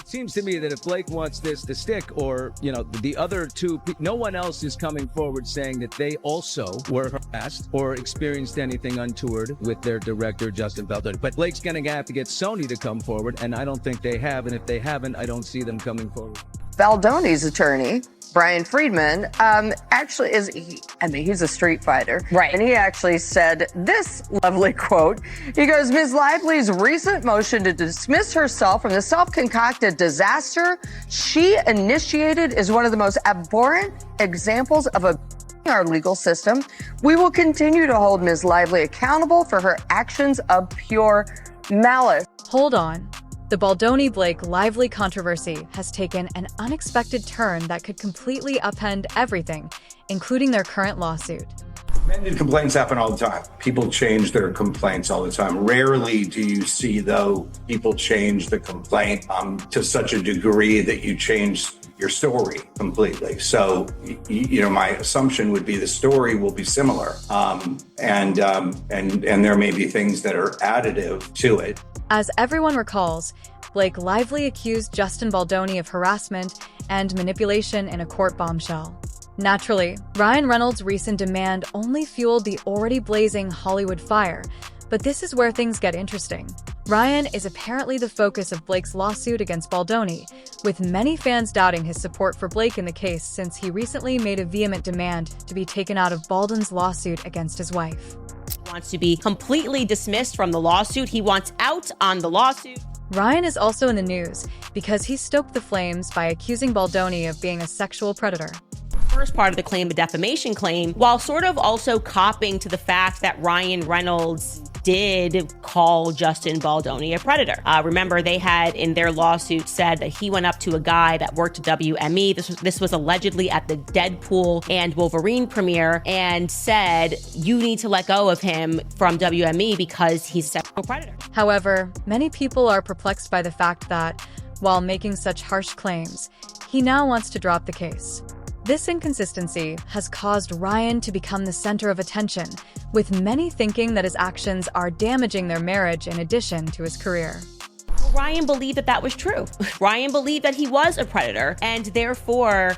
Seems to me that if Blake wants this to stick, or, the other two, no one else is coming forward saying that they also were harassed or experienced anything untoward with their director, Justin Baldoni. But Blake's going to have to get Sony to come forward, and I don't think they have. And if they haven't, I don't see them coming forward. Baldoni's attorney, Ryan Friedman, actually he's a street fighter. Right. And he actually said this lovely quote. He goes, Ms. Lively's recent motion to dismiss herself from the self-concocted disaster she initiated is one of the most abhorrent examples of our legal system. We will continue to hold Ms. Lively accountable for her actions of pure malice. Hold on. The Baldoni-Blake Lively controversy has taken an unexpected turn that could completely upend everything, including their current lawsuit. Amended complaints happen all the time. People change their complaints all the time. Rarely do you see, though, people change the complaint to such a degree that you change your story completely. So, my assumption would be the story will be similar, and there may be things that are additive to it. As everyone recalls, Blake Lively accused Justin Baldoni of harassment and manipulation in a court bombshell. Naturally, Ryan Reynolds' recent demand only fueled the already blazing Hollywood fire, but this is where things get interesting. Ryan is apparently the focus of Blake's lawsuit against Baldoni, with many fans doubting his support for Blake in the case since he recently made a vehement demand to be taken out of Baldwin's lawsuit against his wife. Wants to be completely dismissed from the lawsuit. He wants out on the lawsuit. Ryan is also in the news because he stoked the flames by accusing Baldoni of being a sexual predator. First part of the claim, the defamation claim, while sort of also copping to the fact that Ryan Reynolds did call Justin Baldoni a predator. Remember, they had in their lawsuit said that he went up to a guy that worked at WME. This was allegedly at the Deadpool and Wolverine premiere, and said, you need to let go of him from WME because he's a sexual predator. However, many people are perplexed by the fact that, while making such harsh claims, he now wants to drop the case. This inconsistency has caused Ryan to become the center of attention, with many thinking that his actions are damaging their marriage in addition to his career. Ryan believed that was true. Ryan believed that he was a predator, and therefore,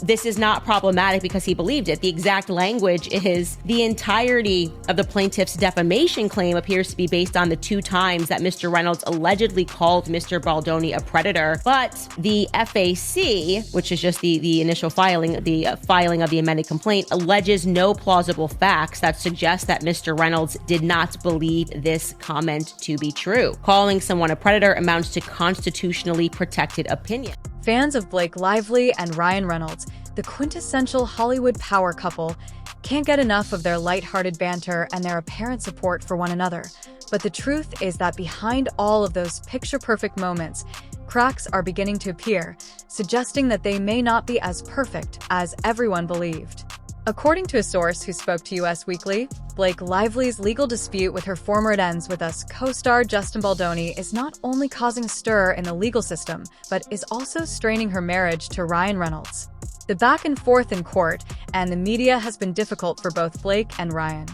this is not problematic because he believed it. The exact language is the entirety of the plaintiff's defamation claim appears to be based on the 2 times that Mr. Reynolds allegedly called Mr. Baldoni a predator. But the FAC, which is just the initial filing of the amended complaint, alleges no plausible facts that suggest that Mr. Reynolds did not believe this comment to be true. Calling someone a predator amounts to constitutionally protected opinion. Fans of Blake Lively and Ryan Reynolds, the quintessential Hollywood power couple, can't get enough of their lighthearted banter and their apparent support for one another. But the truth is that behind all of those picture-perfect moments, cracks are beginning to appear, suggesting that they may not be as perfect as everyone believed. According to a source who spoke to Us Weekly, Blake Lively's legal dispute with her former It Ends With Us co-star Justin Baldoni is not only causing a stir in the legal system, but is also straining her marriage to Ryan Reynolds. The back and forth in court and the media has been difficult for both Blake and Ryan.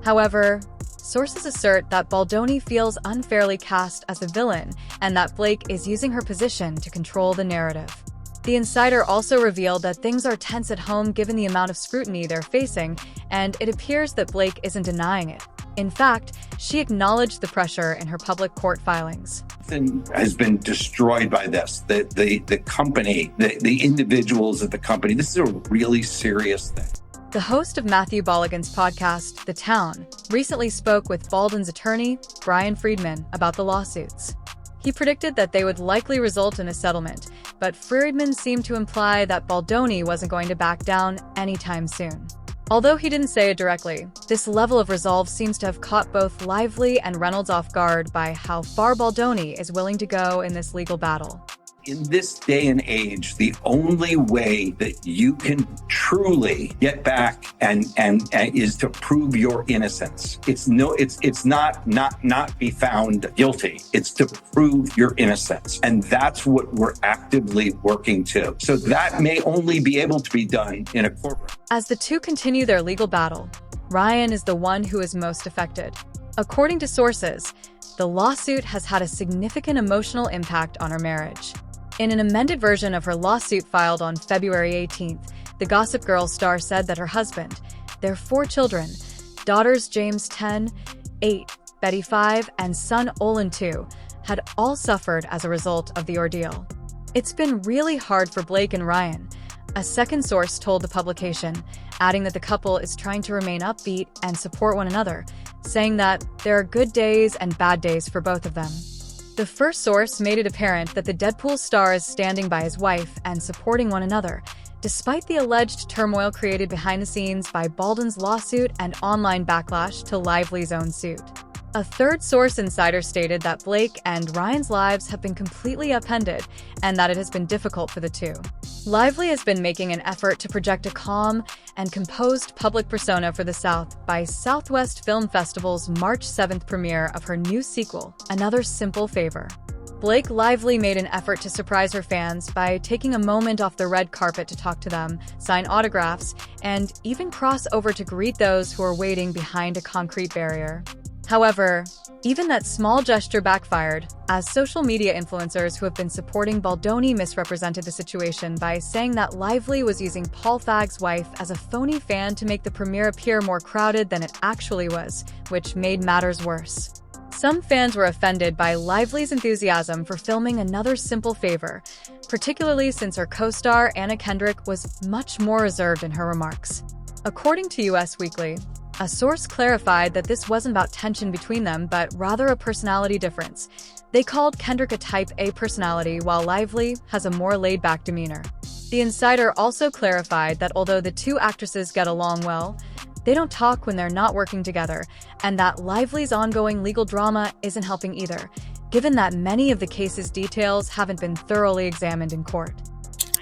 However, sources assert that Baldoni feels unfairly cast as a villain and that Blake is using her position to control the narrative. The insider also revealed that things are tense at home given the amount of scrutiny they're facing, and it appears that Blake isn't denying it. In fact, she acknowledged the pressure in her public court filings. Nothing has been destroyed by this. The company, the individuals at the company, this is a really serious thing. The host of Matthew Bolligan's podcast, The Town, recently spoke with Baldwin's attorney, Ryan Friedman, about the lawsuits. He predicted that they would likely result in a settlement, but Friedman seemed to imply that Baldoni wasn't going to back down anytime soon. Although he didn't say it directly, this level of resolve seems to have caught both Lively and Reynolds off guard by how far Baldoni is willing to go in this legal battle. In this day and age, the only way that you can truly get back and is to prove your innocence. It's not be found guilty. It's to prove your innocence. And that's what we're actively working to. So that may only be able to be done in a courtroom. As the two continue their legal battle, Ryan is the one who is most affected. According to sources, the lawsuit has had a significant emotional impact on her marriage. In an amended version of her lawsuit filed on February 18th, the Gossip Girl star said that her husband, their 4 children, daughters James 10, 8, Betty 5, and son Olin 2, had all suffered as a result of the ordeal. It's been really hard for Blake and Ryan, a second source told the publication, adding that the couple is trying to remain upbeat and support one another, saying that there are good days and bad days for both of them. The first source made it apparent that the Deadpool star is standing by his wife and supporting one another, despite the alleged turmoil created behind the scenes by Baldwin's lawsuit and online backlash to Lively's own suit. A third source insider stated that Blake and Ryan's lives have been completely upended and that it has been difficult for the two. Lively has been making an effort to project a calm and composed public persona for the South by Southwest Film Festival's March 7th premiere of her new sequel, Another Simple Favor. Blake Lively made an effort to surprise her fans by taking a moment off the red carpet to talk to them, sign autographs, and even cross over to greet those who are waiting behind a concrete barrier. However, even that small gesture backfired, as social media influencers who have been supporting Baldoni misrepresented the situation by saying that Lively was using Paul Feig's wife as a phony fan to make the premiere appear more crowded than it actually was, which made matters worse. Some fans were offended by Lively's enthusiasm for filming Another Simple Favor, particularly since her co-star Anna Kendrick was much more reserved in her remarks. According to US Weekly, a source clarified that this wasn't about tension between them, but rather a personality difference. They called Kendrick a type A personality, while Lively has a more laid-back demeanor. The insider also clarified that although the two actresses get along well, they don't talk when they're not working together, and that Lively's ongoing legal drama isn't helping either, given that many of the case's details haven't been thoroughly examined in court.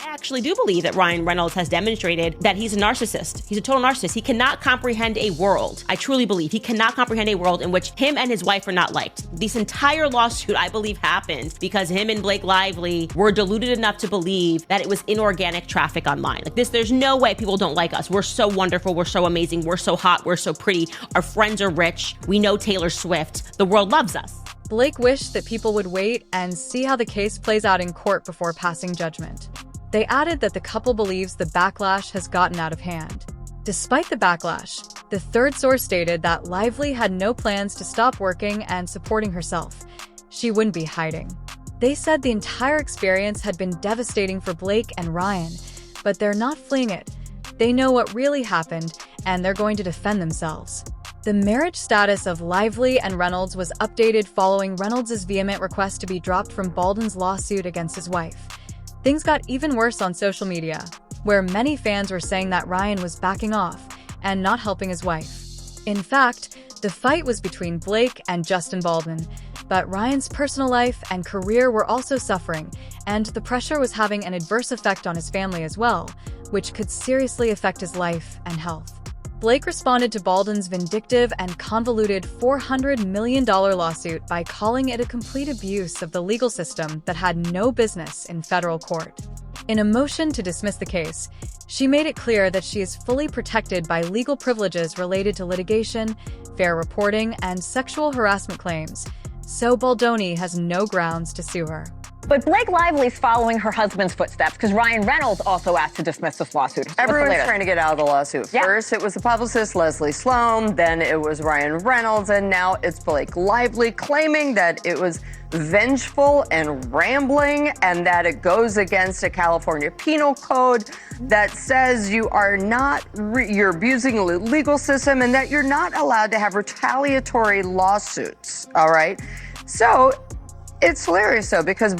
I actually do believe that Ryan Reynolds has demonstrated that he's a narcissist. He's a total narcissist. He cannot comprehend a world. I truly believe he cannot comprehend a world in which him and his wife are not liked. This entire lawsuit, I believe, happened because him and Blake Lively were deluded enough to believe that it was inorganic traffic online. Like this, there's no way people don't like us. We're so wonderful. We're so amazing. We're so hot. We're so pretty. Our friends are rich. We know Taylor Swift. The world loves us. Blake wished that people would wait and see how the case plays out in court before passing judgment. They added that the couple believes the backlash has gotten out of hand. Despite the backlash, the third source stated that Lively had no plans to stop working and supporting herself. She wouldn't be hiding. They said the entire experience had been devastating for Blake and Ryan, but they're not fleeing it. They know what really happened, and they're going to defend themselves. The marriage status of Lively and Reynolds was updated following Reynolds' vehement request to be dropped from Baldwin's lawsuit against his wife. Things got even worse on social media, where many fans were saying that Ryan was backing off and not helping his wife. In fact, the fight was between Blake and Justin Baldwin, but Ryan's personal life and career were also suffering, and the pressure was having an adverse effect on his family as well, which could seriously affect his life and health. Blake responded to Baldwin's vindictive and convoluted $400 million lawsuit by calling it a complete abuse of the legal system that had no business in federal court. In a motion to dismiss the case, she made it clear that she is fully protected by legal privileges related to litigation, fair reporting, and sexual harassment claims, so Baldoni has no grounds to sue her. But Blake Lively's following her husband's footsteps because Ryan Reynolds also asked to dismiss this lawsuit. Everyone's trying to get out of the lawsuit. Yeah. First, it was the publicist, Leslie Sloan. Then it was Ryan Reynolds. And now it's Blake Lively claiming that it was vengeful and rambling and that it goes against a California penal code that says you are not, you're abusing the legal system and that you're not allowed to have retaliatory lawsuits. All right. So it's hilarious, though, because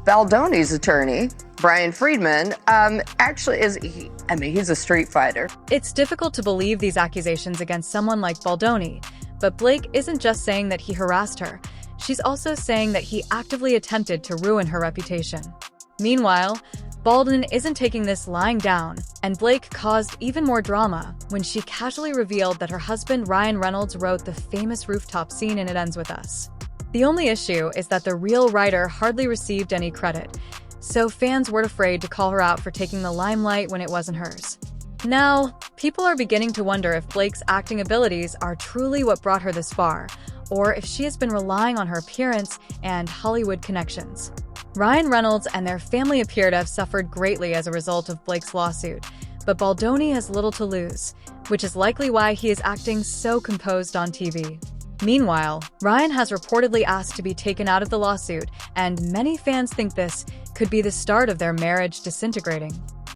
Baldoni's attorney, Brian Friedman, actually he's a street fighter. It's difficult to believe these accusations against someone like Baldoni, but Blake isn't just saying that he harassed her. She's also saying that he actively attempted to ruin her reputation. Meanwhile, Baldwin isn't taking this lying down, and Blake caused even more drama when she casually revealed that her husband Ryan Reynolds wrote the famous rooftop scene in It Ends With Us. The only issue is that the real writer hardly received any credit, so fans weren't afraid to call her out for taking the limelight when it wasn't hers. Now, people are beginning to wonder if Blake's acting abilities are truly what brought her this far, or if she has been relying on her appearance and Hollywood connections. Ryan Reynolds and their family appear to have suffered greatly as a result of Blake's lawsuit, but Baldoni has little to lose, which is likely why he is acting so composed on TV. Meanwhile, Ryan has reportedly asked to be taken out of the lawsuit, and many fans think this could be the start of their marriage disintegrating.